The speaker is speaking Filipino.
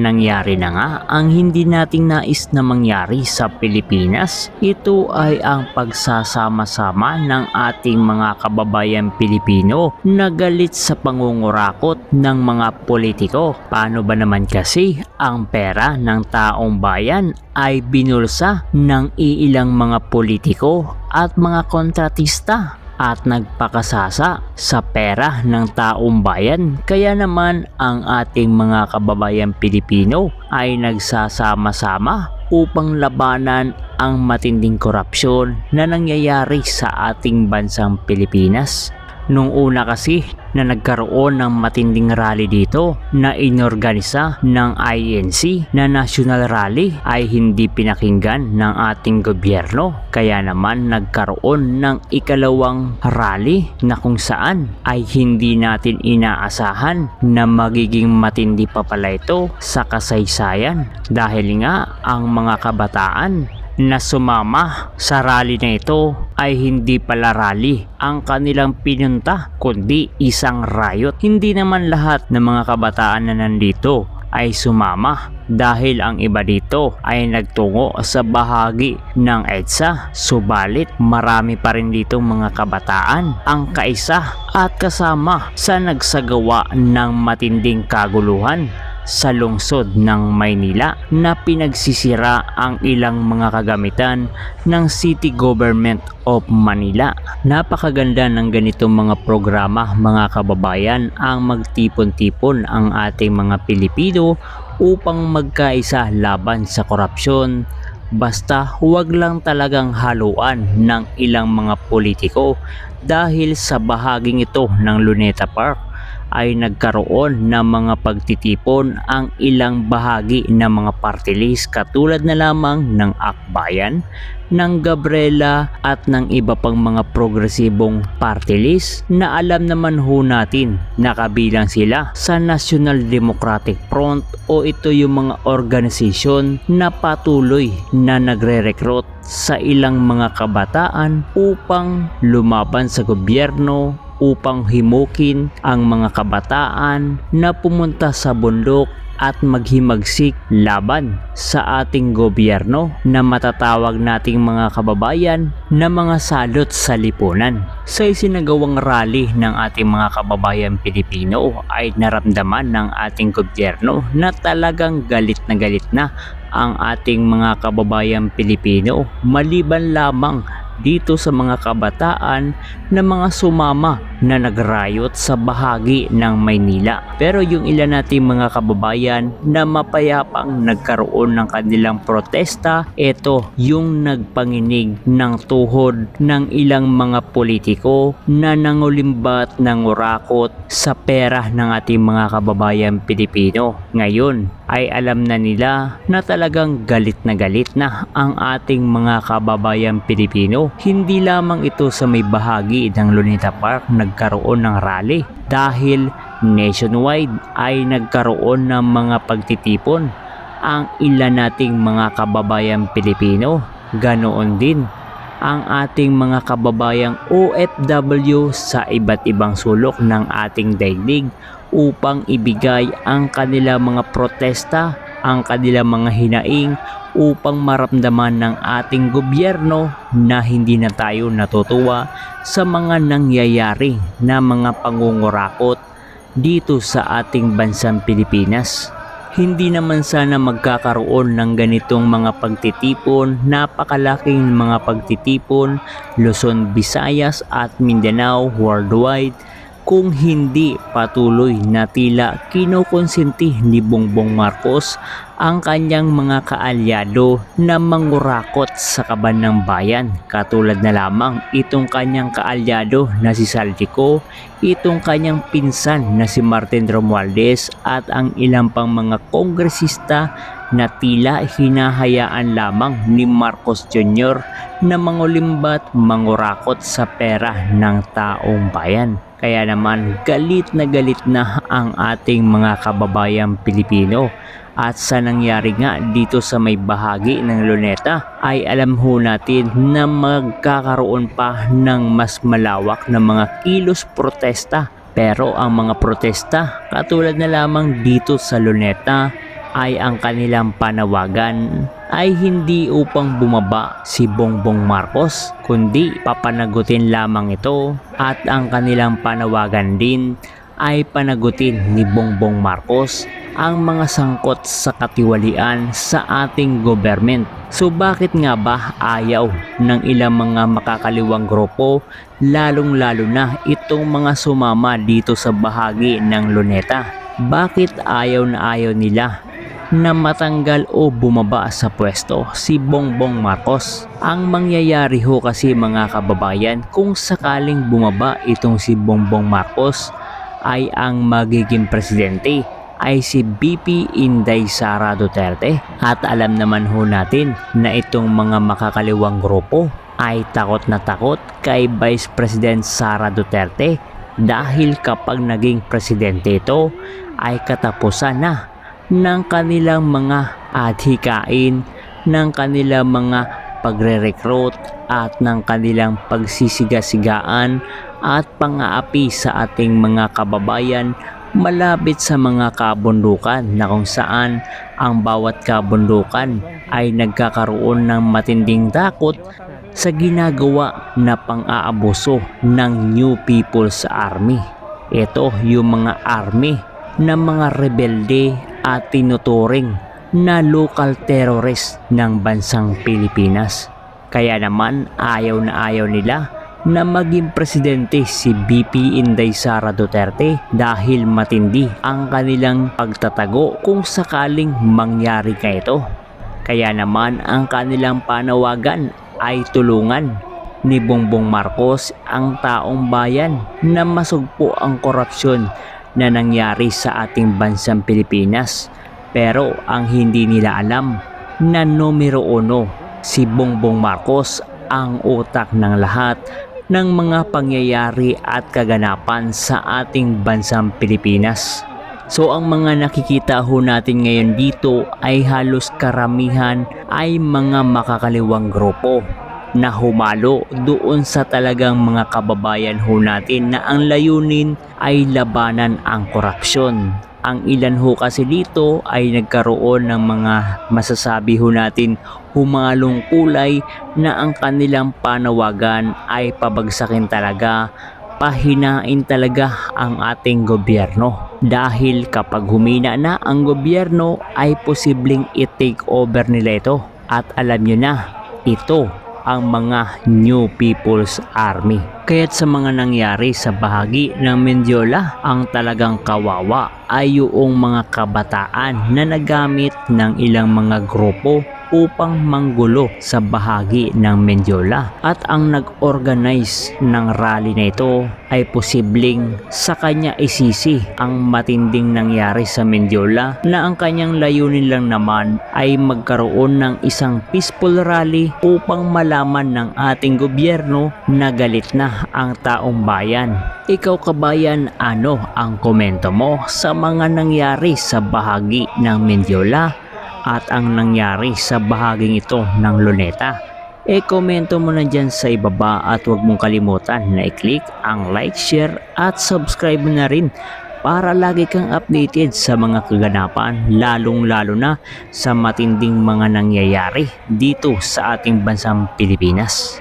Nangyari na nga ang hindi nating nais na mangyari sa Pilipinas. Ito ay ang pagsasama-sama ng ating mga kababayan Pilipino na galit sa pangungurakot ng mga politiko. Paano ba naman kasi ang pera ng taong bayan ay binulsa ng iilang mga politiko at mga kontratista at nagpakasasa sa pera ng taong bayan? Kaya naman ang ating mga kababayan Pilipino ay nagsasama-sama upang labanan ang matinding korupsyon na nangyayari sa ating bansang Pilipinas. Nung una kasi na nagkaroon ng matinding rally dito na inorganisa ng INC na national rally ay hindi pinakinggan ng ating gobyerno. Kaya naman nagkaroon ng ikalawang rally na kung saan ay hindi natin inaasahan na magiging matindi pa pala ito sa kasaysayan, dahil nga ang mga kabataan na sumama sa rally na ito ay hindi pala rally ang kanilang pinunta, kundi isang riot. Hindi naman lahat ng mga kabataan na nandito ay sumama, dahil ang iba dito ay nagtungo sa bahagi ng EDSA. Subalit marami pa rin dito mga kabataan ang kaisa at kasama sa nagsagawa ng matinding kaguluhan sa lungsod ng Maynila na pinagsisira ang ilang mga kagamitan ng City Government of Manila. Napakaganda ng ganitong mga programa mga kababayan, ang magtipon-tipon ang ating mga Pilipino upang magkaisa laban sa korupsyon. Basta huwag lang talagang haluan ng ilang mga politiko, dahil sa bahaging ito ng Luneta Park ay nagkaroon ng mga pagtitipon ang ilang bahagi ng mga party list, katulad na lamang ng Akbayan, ng Gabriela at ng iba pang mga progresibong party list na alam naman ho natin nakabilang sila sa National Democratic Front, o ito yung mga organisasyon na patuloy na nagre-recruit sa ilang mga kabataan upang lumaban sa gobyerno, upang himukin ang mga kabataan na pumunta sa bundok at maghimagsik laban sa ating gobyerno na matatawag nating mga kababayan na mga salot sa lipunan. Sa isinagawang rally ng ating mga kababayan Pilipino ay naramdaman ng ating gobyerno na talagang galit na ang ating mga kababayan Pilipino, maliban lamang dito sa mga kabataan na mga sumama na nagrayot sa bahagi ng Maynila. Pero yung ilan nating mga kababayan na mapayapang nagkaroon ng kanilang protesta, ito yung nagpanginig ng tuhod ng ilang mga politiko na nangulimbat ng urakot sa pera ng ating mga kababayan Pilipino. Ngayon ay alam na nila na talagang galit na ang ating mga kababayan Pilipino. Hindi lamang ito sa may bahagi ng Luneta Park nagkaroon ng rally, dahil nationwide ay nagkaroon ng mga pagtitipon ang ilan nating mga kababayan Pilipino. Ganoon din ang ating mga kababayang OFW sa iba't ibang sulok ng ating daigdig upang ibigay ang kanilang mga protesta, ang kanilang mga hinaing, upang maramdaman ng ating gobyerno na hindi na tayo natutuwa sa mga nangyayari na mga pangungurakot dito sa ating bansang Pilipinas. Hindi naman sana magkakaroon ng ganitong mga pagtitipon, napakalaking mga pagtitipon, Luzon, Visayas at Mindanao worldwide, kung hindi patuloy na tila kinukonsenti ni Bongbong Marcos ang kanyang mga kaalyado na mangurakot sa kaban ng bayan, katulad na lamang itong kanyang kaalyado na si Saldico, itong kanyang pinsan na si Martin Romualdez at ang ilang pang mga kongresista na tila hinahayaan lamang ni Marcos Jr. na mangulimbat, mangurakot sa pera ng taong bayan. Kaya naman galit na ang ating mga kababayang Pilipino. At sa nangyari nga dito sa may bahagi ng Luneta ay alam ho natin na magkakaroon pa ng mas malawak na mga kilos protesta. Pero ang mga protesta katulad na lamang dito sa Luneta ay ang kanilang panawagan ay hindi upang bumaba si Bongbong Marcos, kundi papanagutin lamang ito, at ang kanilang panawagan din ay panagutin ni Bongbong Marcos ang mga sangkot sa katiwalian sa ating government. So bakit nga ba ayaw ng ilang mga makakaliwang grupo, lalong-lalo na itong mga sumama dito sa bahagi ng Luneta? Bakit ayaw na ayaw nila na matanggal o bumaba sa pwesto si Bongbong Marcos? Ang mangyayari ho kasi mga kababayan, kung sakaling bumaba itong si Bongbong Marcos, ay ang magiging presidente ay si BP Inday Sara Duterte. At alam naman ho natin na itong mga makakaliwang grupo ay takot na takot kay Vice President Sara Duterte, dahil kapag naging presidente ito ay katapusan na ng kanilang mga adhikain, ng kanilang mga pagre-recruit at ng kanilang pagsisiga-sigaan at pang-aapi sa ating mga kababayan malapit sa mga kabundukan, na kung saan ang bawat kabundukan ay nagkakaroon ng matinding takot sa ginagawa na pang-aabuso ng New People's Army. Ito yung mga army ng mga rebelde at tinuturing na local terrorist ng bansang Pilipinas. Kaya naman ayaw na ayaw nila na maging presidente si BP Inday Sara Duterte, dahil matindi ang kanilang pagtatago kung sakaling mangyari ka ito. Kaya naman ang kanilang panawagan ay tulungan ni Bongbong Marcos ang taong bayan na masugpo ang korupsyon na nangyari sa ating bansang Pilipinas. Pero ang hindi nila alam na numero 1 si Bongbong Marcos ang utak ng lahat ng mga pangyayari at kaganapan sa ating bansang Pilipinas. So ang mga nakikita ho natin ngayon dito ay halos karamihan ay mga makakaliwang grupo na humalo doon sa talagang mga kababayan ho natin na ang layunin ay labanan ang korupsyon. Ang ilan ho kasi dito ay nagkaroon ng mga masasabi ho natin humalong kulay na ang kanilang panawagan ay pabagsakin talaga, pahinain talaga ang ating gobyerno. Dahil kapag humina na ang gobyerno ay posibleng i-take over nila ito. At alam nyo na, ito ang mga New People's Army. Kaya't sa mga nangyari sa bahagi ng Mendiola, ang talagang kawawa ay yung mga kabataan na nagamit ng ilang mga grupo upang manggulo sa bahagi ng Mendiola. At ang nag-organize ng rally na ito ay posibleng sa kanya isisi ang matinding nangyari sa Mendiola, na ang kanyang layunin lang naman ay magkaroon ng isang peaceful rally upang malaman ng ating gobyerno na galit na ang taong bayan. Ikaw kabayan, ano ang komento mo sa mga nangyari sa bahagi ng Mendiola at ang nangyari sa bahaging ito ng Luneta? Komento mo na dyan sa ibaba, at huwag mong kalimutan na i-click ang like, share at subscribe na rin para lagi kang updated sa mga kaganapan, lalong-lalo na sa matinding mga nangyayari dito sa ating bansang Pilipinas.